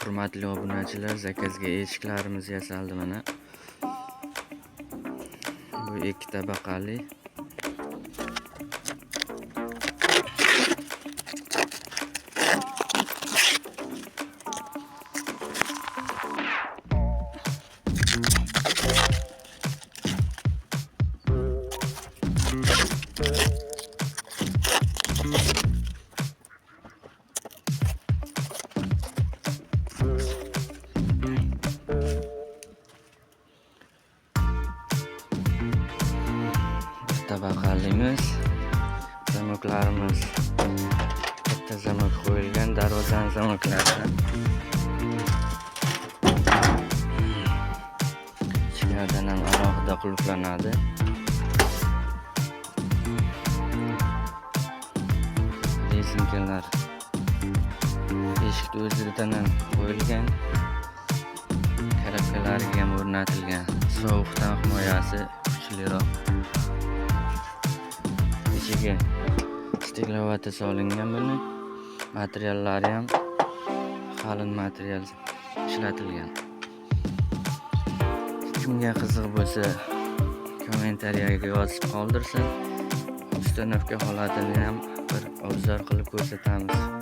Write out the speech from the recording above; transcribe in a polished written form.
Hurmatli obunachilar, zakazga eshiklarimiz yasaldi mana. Bu 2 tabaqali. Tabaqalimiz, zamoklarimiz bitta zamok qo'yilgan, darvozani zamoklari ichkaridan ham alohida qulflanadi. Rezinkalar eshikni o'zidan ham qo'yilgan, karabkalariga ham o'rnatilgan. Sovuqdan himoyasi kuchliroq. Ichiga stiklovata solingan buni. Materiallari ham qalin material ishlatilgan. Kimga qiziq bo'lsa, kommentariyaga yozib qoldirsin. Ustanovka holatini ham bir obzor qilib ko'rsatamiz.